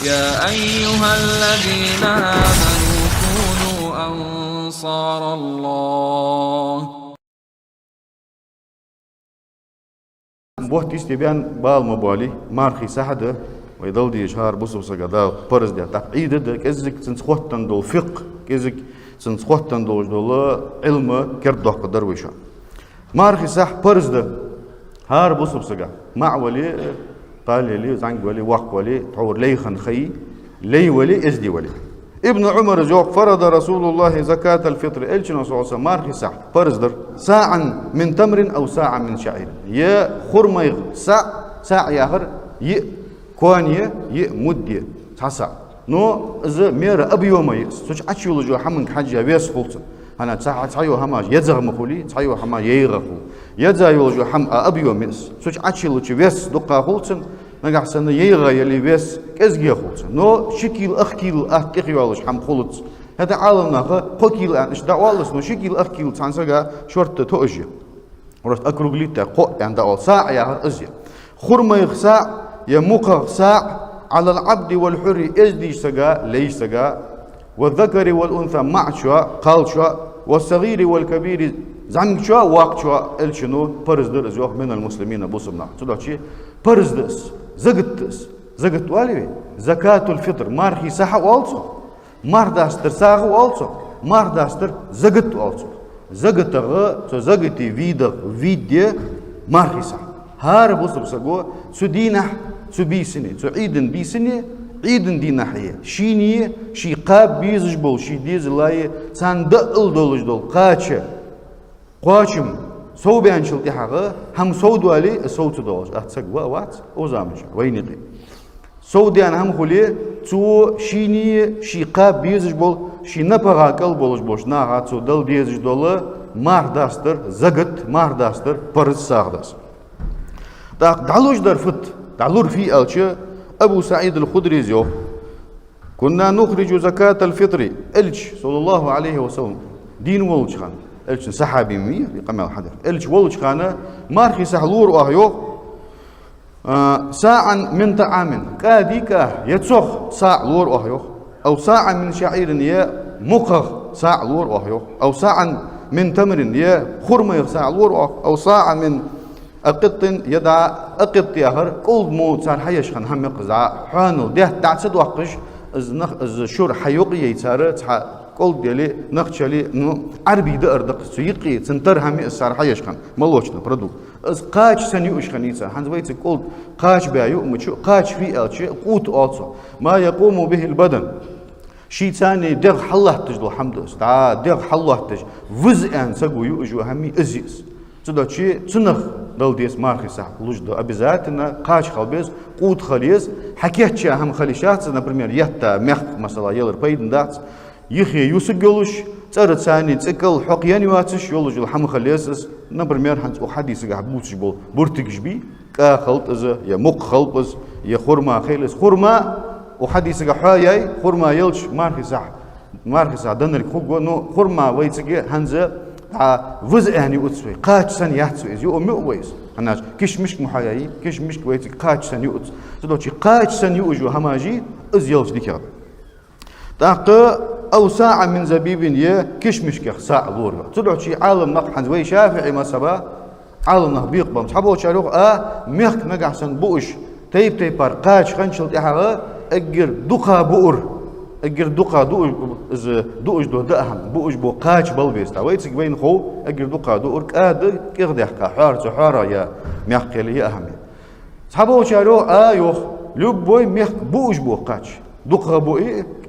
يا أيها الذين آمنوا كونوا أنصار الله. بوحت استبيان بال مبالي مارخي سحده ويضل دي شهر بصوص قدال برز ده تقعيد ده كزك تنسخوتن دول فقه كزك تنسخوتن دول علم كردو قدر ويشا مارخي سح برز ده هار بصوص قا مع ولي قال لي زنق ولي وق ولي تعور لي خنخي لي ولي ازدي ولي ابن عمر جوق فرض رسول الله زكاة الفطر الشنا صوصا مارخي سح برز در ساعا من تمر او ساعا من شعير يا خرميغ ساع ياخر ي كوانيه ي مديه تسع نو ز مير ابيومي سوچ اتشولو جو حمن حاجه ويس خلص انا تسع تسعيو هما يزغ مخولي تسعيو هما ييغخو يزايو جو حم ابيومي سوچ اتشولو جو ويس دقا خلص نغحسن ييغ يلي ويس كزغي خلص نو شكيل اخكيل اخكيولش حم خلص هذا عالمنا قوكيل اش دعوالس نو شكيل اخكيل تانسغا شورت توجي ورت اكروغليتا قو عند اول ساعه يا ازيا خرميغ ساع يموق ساع على العبد والحر ازدي سجا ليس سجا والذكر والانثى مع شوا قال شوا والصغير والكبير زعم شوا واق شوا الشنو فرز درز من المسلمين بوسمنا تدوشي فرز دس زغت والي زكاة الفطر مارخي صح والصو مار داستر ساغ والصو مار داستر زغت والصو زغتي فيدي مارخي صح هار بوسم سغو سدينه سبيسني سعيدن بيسني عيدن دي ناحية شيني شي قاب بيزج بول شي ديز لاي سان دقل دولج دول قاشم سو بيانشل تحاغه هم سو دوالي سو تدولج اتسق وات اوزامج وينقي سو ديان هم خولي تو شيني شي قاب بيزج بول شي نبغا قل بولج بوش ناغا تو دل بيزج دول مار داستر زغت مار داستر برز ساغداس دعلوش در فت دعلور في ألشة أبو سعيد الخدري زيو كنا نخرج زكاة الفطر إلش صلى الله عليه وسلم دين ولش خان إلش صحابي مية لقمة الحدث إلش ولش خانة مارخي سحلور وأهيو ساعا من طعام كاديكا يتسخ ساع لور وأهيو أو ساعا من شعير يا مقخ ساع لور وأهيو أو ساعا من تمر يا خرمة ساع لور أو ساعا من أقط يدع أقط ياهر كل مو صار حيش خن هم يقزع حانو ده تعصد وقش از شور حيوقي يصار تح كل ديالي نخشلي نو عربي ده أردق سيقي سنتر هم صار حيش خن ملوشنا بردو از قاش سنيوش خنيسة هنز ويت كل قاش بيايو مشو قاش في ألشي قوت ألصو ما يقوم به البدن شيء ثاني دغ حله تجلو حمد است دغ حله تج وزئن سقو يوجو همي أزيز تدوشي تنخ دل ديس مارخي صح لوجدو обязательно قاش خلبز قوت خليز حكيت هم خليشات например يتا مخ مثلا يلر بايدن دات يخي يوسجلوش صار ثاني تسكل حقيان يواتش يولج الحم خليز например هنت حديث غبوتش بول بورتيجش بي كا خلط از يا مق خلبز يا خرما خيلس خرما وحديث غحايي خرما يلش مارخي صح دنر خوغو نو خرما ويتسجي هنزه وزعني أتسوي قاش سن يحتسوي يو أمي ويس أنا كش مشك محياي كش مشك ويتي قاش سن يؤت تدوشي قاش سن يؤجو هماجي أزيلش ديكار تاق أو ساعة من زبيب يه كش مشك ساعة لورا تدوشي عالم نقحن زوي شافعي ما سبا عالم نهبيق بام حبوا شاروخ ميخ نقع سن بوش تيب بار قاش خنشل تحاغ أجر دقا بؤر اگر دقا دوش دو دأهم بوش بو قاش بلبيس تاويتك بين خو اگر دقا دو ارك اد كيغدح كا حار يا ميحقل يا اهم صحابو شارو يوخ لب بوي ميح بوش بو قاش دقا بو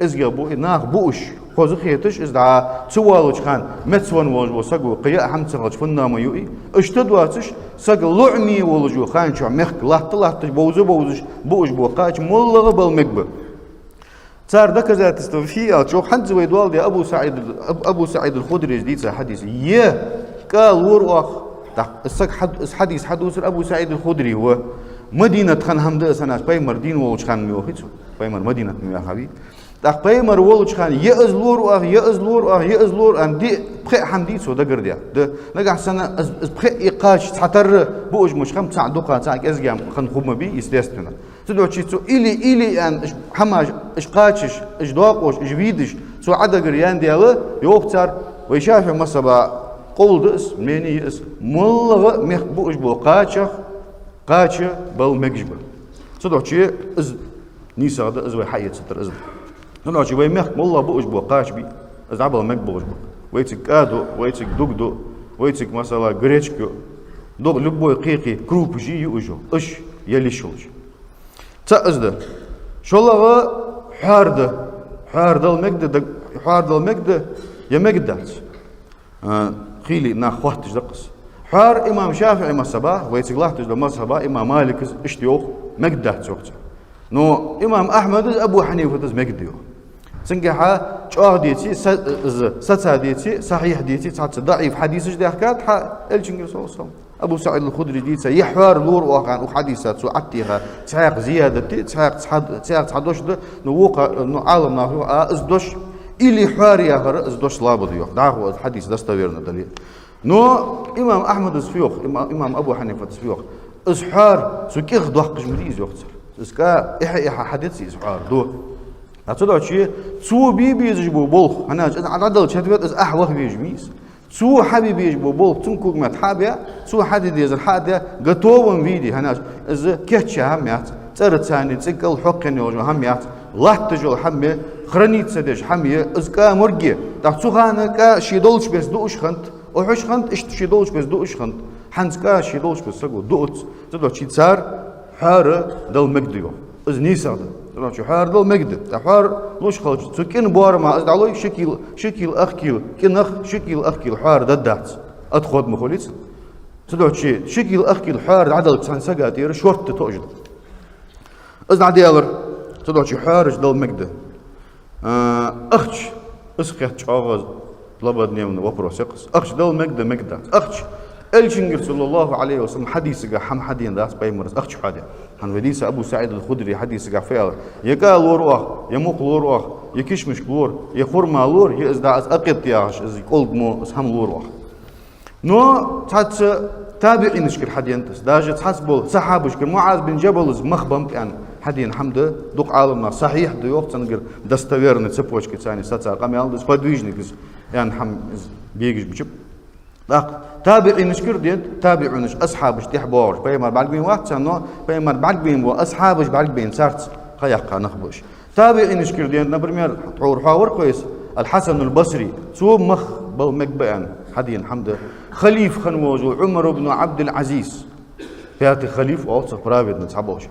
ازغا بو ناخ بوش خوز خيتش ازدا تسوالو خان متسون وجو سغو قيا حمصغ فنا ما يوي اشتدواتش سغ لعمي ولجو خان شو ميح لحت بوزوش بوش بو قاش مولغ بالمكب صار ذكرت استوفي شوف حد زويد والدي ابو سعيد الخدري جديد حديث يه قال وروخ حديث حدوث ابو سعيد الخدري هو مدينه خان حمد سنه بايمر دين ولش خان ميوخيت بايمر مدينه ميا حبيب داق بايمر ولش خان يازلور ان دي بخي حمدي سو دغرديا ده نغا سنه بخي اقاش تعتر بوج مش خم تاع دوقا تاع ازغام خن خم بي естественно تدوشي تو إلي أن حماج إش قاتش إش داقوش إش فيدش تو عدا قريان دياله يوقتر ويشافع مصبا قول دس مني اس ملغ مخبو إش بو قاتش بل مجبل تدوشي إز نيسا ده إز وحياة ستر إز تدوشي ويمخ ملغ بو إش بو قاتش بي إز عبل مجبو إش بو ويتك كادو ويتك دوغدو ويتك مثلا غريتشكو دوغ لبوي قيقي كروب جي يوجو إش يلي شولج تأزده شولغا حارد المجد يا مجدات خيلي ناخواتش دقس حار إمام شافعي مصباح ويتقلاه تجد مصباح إمام مالك اشتيوخ مجدات سوقت نو إمام أحمد أبو حنيفة تز مجديو سنجحا شاه ديتي ستا ديتي صحيح ديتي تعت ضعيف حديث جدي حكات الجنجل صلى الله عليه وسلم أبو سعيد الخدري ديتا يحوار لور واقعا وحديثات سو عتيها تساق زيادة تساق تحدوش ده نوقع نو عالم ناخو ازدوش إلي حواري آخر ازدوش لابد يوخ دعوة الحديث دستويرنا دليل نو إمام أحمد اسفيوخ إمام أبو حنيفة اسفيوخ اسحار سو كيخ دوحقش مديز يوختصر اسكا إحا حديثي اسحار دو أتصدق شيء سو بيبيز جبو بولخ أنا عدل شهدت از أحوخ بيجميس سو حبيبي يجبو بول تنكوك مات حابيا سو حديد يزر حاديا قطوون فيدي هناش از كيتش هميات ترتاني تسقل حقني وجو هميات الله تجول حمي خرنيت سدش حمي از كا مرجي تاع سوخانا كا شيدولش بس دوش خنت وحش خنت اش شيدولش بس دوش خنت حنز كا شيدولش بس سقو دوت تدو شي صار حار دل مجديو از نيسا شو حار دل مجد حار لوش خلج سكين بوار ما از علوي شكل اخكيل كنخ شكل اخكيل حار ددات ادخل مخوليت تدو شكل اخكيل حار عدل سان سقاتير شورت توجد از عديالر تدو حار دل مجد اخش اسخت اغاز لبد نيمن وبروسيقس اخش دل مجد مجد اخش الجنجر صلى الله عليه وسلم حديث حم حدين داس بايمرز اخش حدا عن وديس ابو سعيد الخدري حديث فعل يقال لور يموق لور يكشمش لور يخرما لور يزداز اقط ياش از قلب مو هم لور نو تات تابعين شكل حدينتس داج تحسبوا صحابه شكل معاذ بن جبل مخبم كان حدين حمد دوق عالمنا صحيح دو يوقت تنقر دستويرن цепочки ثاني ستا قام دس подвижник يعني حم بيجش بجب تابعين نشكر دين تابعين أصحابش تحبورش بيمر بعقبين وقت سنو بيمر بعقبين وأصحابش بعقبين صارت خياقة نخبوش تابعين نشكر دين نبرمير تعور حاور كويس الحسن البصري سو مخ بو مكبئن حدين حمد خليف خنوج وعمر بن عبد العزيز فياتي خليف أوصف برابد نتحبوش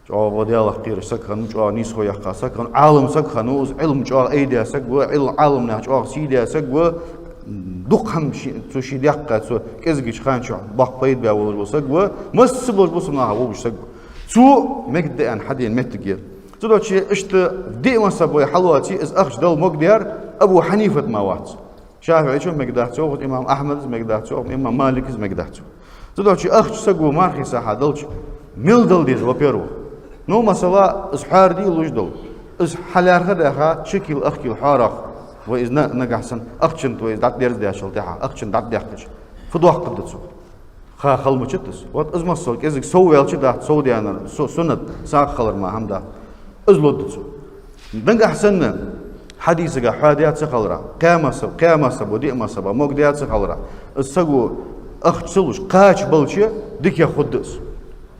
جوا ودي الله خير سكن جوا نيس هو يحقق سكن عالم سكن علم جوا أيديا سكوا علم عالمنا جوا سيديا سكوا دوق هم شيء دقة سو كذا خان شو بقيت بأول وسقوا مس بوش بوسمناها وبوش سقوا سو مقد أن حدين متجير تدو شيء اشت دي مسبوي حلواتي إز أخش دل مقدير أبو حنيفة موات شافعي شو مقداته إمام أحمد مقداته إمام مالك مقداته تدو شيء أخش سقوا مارخي ساحة دلش ميل دل ديز وبيرو نو مسلا إسحار دي لوج دل إس حلار خدها شكل أخي حارخ وإذ نجحسن أخشنت وإذ دات ديرز دياشل تها أخشن دات دياكش فدوح قدتسو خا خلمشتس وات إزما سولك إزك سويل شدا سودي أنا سنة ساق خلر ما همدا إزلودتسو نجحسن حديثك حاديات سخلرا قيامة سب وديما سب مقديات سخلرا السجو أخشلوش قاش بلشة ديك ياخدس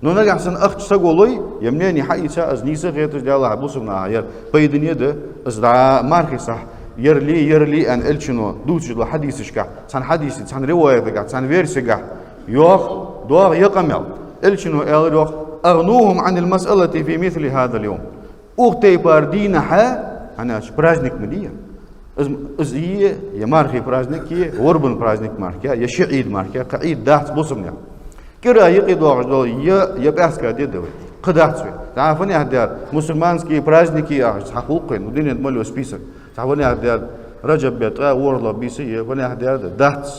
نو نجحسن أخشسجو لوي يمنيني حقيقة أزنيسة غيرتش ديالله عبوسنا ير بيدني ده إزدا ماركي صح يرلي أن إلشنو دوتش لو حديثش كا سان حديث سان رواية كا سان فيرس كا يوخ دوغ يقمل إلشنو يوخ أغنوهم عن المسألة في مثل هذا اليوم أختي باردين ها أنا برازنك مديا إزيه يا مارخي برازنك يا وربن برازنك ماركيا يا شعيد ماركيا قعيد داعت بوسمنيا كرا يقيدوغ دول يا باسكا ديدو قدرت تعرفوني هدار مسلمانسكي برازنكي حقوقين ودين مالو سبيسك تعرفوني هدار رجب بيتقا ورلا بيسي فني هدار دات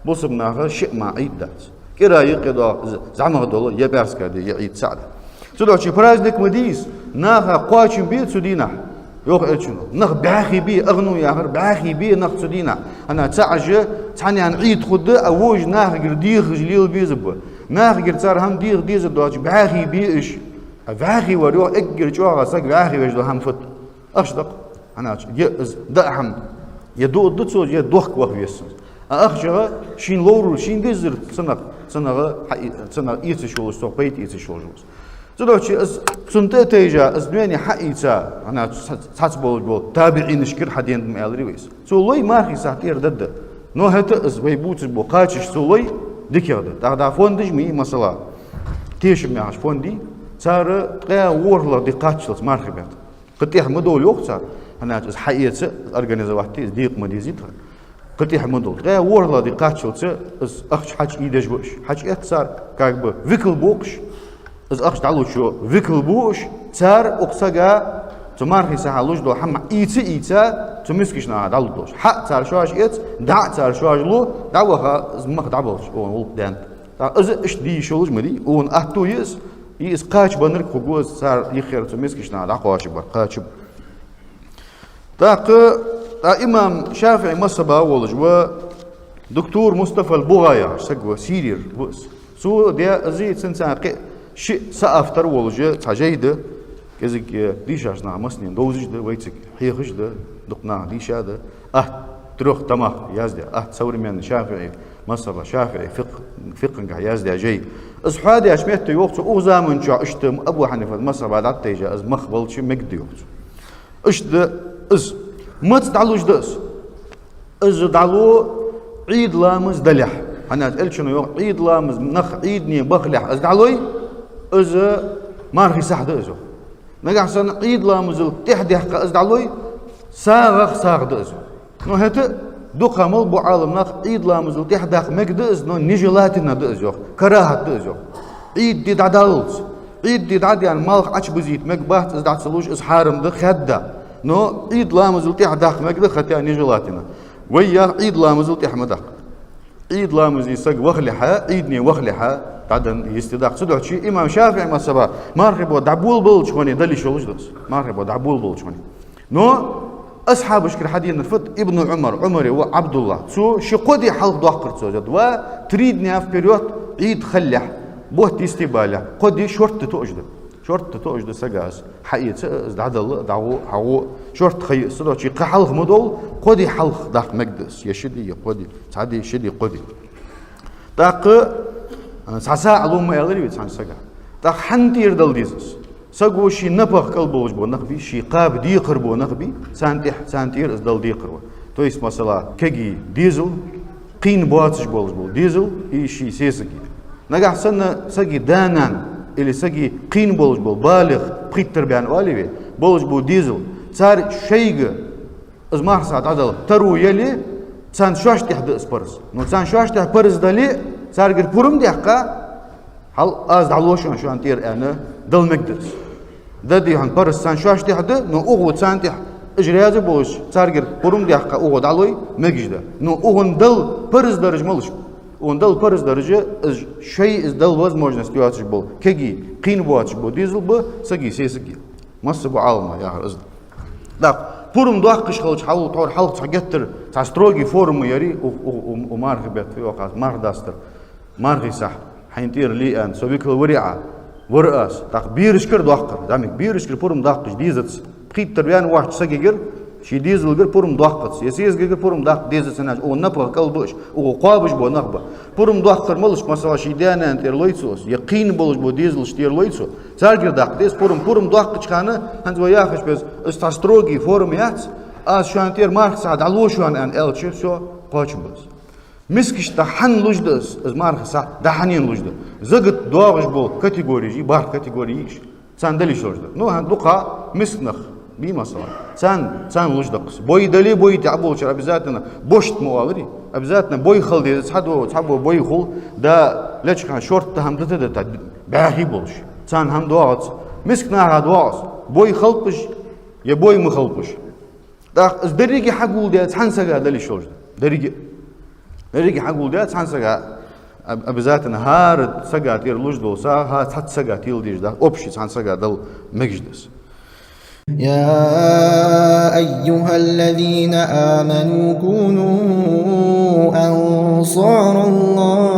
بوسمنا شيء ما عيد دات كرا يقيدوغ زعما دول يا باسكا دي يعيد سعد سودوشي برازنك مديس ناخا قواشين بيت سودينا يوخ إلشنو نخ باخي بي أغنو يا هر باخي بي نخ سودينا أنا تعجى تعني عن عيد خد أوج ناخ قرديخ جليل بيزب ناخ قرد صار هم ديخ ديز الدواج باخي بي إيش فاخي وريو اجر جوا سك فاخي وجدو هم فت أشدق أنا دأهم يدو دتسوج يدوخ وخيس أخشى شين لورو شين جزر سنة يتشول استوبيت يتشول جوز زلوشي سنت تيجا دنيا حقيقة أنا تصبول تابعين شكر حدين مالري ويس سولوي ما خي ساتير ضد نو هتا ويبوت بوقاتش سولوي دكيرد تاع فوندج مي مثلا تيش معاش فوندي صار قا ورلا دقاتش مارخبت قتيح مدول يوقتا أنا حقيقة أرجانيزواتي ديق مديزيتها قتيح مدول قا ورلا دقاتش أخش حاج إيدج بوش حاج إتصار كعب فيكل بوكش أخش تعلو شو فيكل بوش صار أقصاقا تمارخي سهلوش دو حما إيتا تمسكش نا دالوش حق صار شواج إت دع صار شواج لو دعوها زمخ دعوش أو دان إذا إيش دي شولج مدي أون أحتو يس قاش بنر كوجوز صار يخير تمسكش نا دعواش بر قاش تاق إمام شافعي مصبا ولج و دكتور مصطفى البغايا سجوا سيرير بس سو ده زيد سنساق شيء سأفتر ولج تجيد كذا ديشاش نعمسني دوزج ده ويتك حيخش ده دقنا ديشا ده تروح تماخ يازدي تصور من شافعي مصبا شافعي فقه يازدي جاي أصحابي أشميت يوقت أو زمن جا اشتم أبو حنيفة مصبا دات تيجا أز مخبل شيء مجد يوقت اشد أز ما تدعلوش دس أز دعلو عيد لامز دلح أنا أقول شنو يوم عيد لامز نخ عيدني بخلح أز دعلوي أز مارخي صح دزو نجح سن عيد لامز تحدي حق أز دعلوي ساغ دزو نو هت دوقة مل بو عالم نخ عيد لامز تحدي حق مجدز نو نجلاتنا دزو كراهة دزو عيد دي دعدالز عيد دي دعد يعني مالخ عش بزيت مجبات أز دعسلوش أز حارم ده خدة نو عيد لامز تحدي حق مجد ختيا نجلاتنا ويا عيد لامز تحمدك عيد لامز يسق وخلحة عيدني وخلحة بعدين يستدق صدق شيء إمام شافعي ما سبا مارخب دعبول بول شوني دلي شو لجدس مارخب دعبول بول شوني نو أصحاب إشكر حدين الفت ابن عمر وعبد الله سو شقودي حلق ضاقر سوجد وتريدني في بريوت عيد خلح بوه تستبالة قدي شورت توجد سجاس حقيقة دعدل دعو شورت خي صدق شيء حلق مدول قدي حلق داق مقدس يشدي قدي سعدي شدي قدي داق ساسا علوم يالري بيتسان سجا داق حنتير دل ديزس سجو شي نبخ قلبوج بو نخبي شي قاب ديقر بو نخبي سانتير از دل ديقر تو يس مثلا كجي ديزل قين بواتش بولج بول ديزل اي شي سيسكي نجح سنة سجي دانان اللي سجي قين بولج بول بالغ بريتر بيان والي بولج بول ديزل صار شيء از ما حسات عدل ترو يلي سان شاش تحت اسبرس نو سان شاش تحت برز دلي صار غير بورم دحقه هل از دعلوشن شو انتير انا دل مقدس ددي هن برز سان شاش تحت نو اوغو سان تحت اجرياز بوش صار غير بورم دحقه اوغو دعلوي مجده نو اوغن دل برز درج ملش اون دل برز درجه شيء از دل возможность يواتش بول كجي قين بواتش بو ديزل بو سجي سيسجي مصبو عالمه يا رز دا بورم دوقش خلش حاول طور حلق تحجتر تاع ستروغي فورم يري ومارغبت في وقت مارداستر مارغي صح حينتير لي ان سوبيكل وريعه ورأس تاع بيرشكر دوقر دامك بيرشكر بورم دوقش ديزت بخيت تربيان واحد سجيجر شي ديزل غير بورم دوقت يسيز غير بورم دوق ديزت سناج او نبغى قلبش او قابش بو نخبه بورم دوقر ملش مثلا شي دانا انتر لويتسوس يقين بولش بو ديزل شتير لويتسو زارجر داق ديز بورم دوق تشخانه هنز وياخش بس استاستروغي فورم يات از شانتير مارك سعد علوشوان ان التشير شو قاچبس مسكش تحن لوجدس از مارك سعد دحنين لوجد زغت دوغش بو كاتيجوري بار كاتيجوريش ساندلي شوجد نو هندقه مسنخ بي مثلا سان لوجدقس بوي دلي بوي تعبو شر обязательно بوشت موالري обязательно بوي خلدي صحبو بوي خل دا ليش كان شورت تهمدته باهي بولش سان هم دوات مسكنا هادواس بوي خلطش يا بوي مخلطش دا از دريجي حقول ده حنسغا دلي شوجد دريجي حقول ده حنسغا обязательно هارد سغا تير لوجدو سا ها تات سغا تيل ديش دا اوبشي حنسغا دل مجدس يا أيها الذين آمنوا كونوا أنصار الله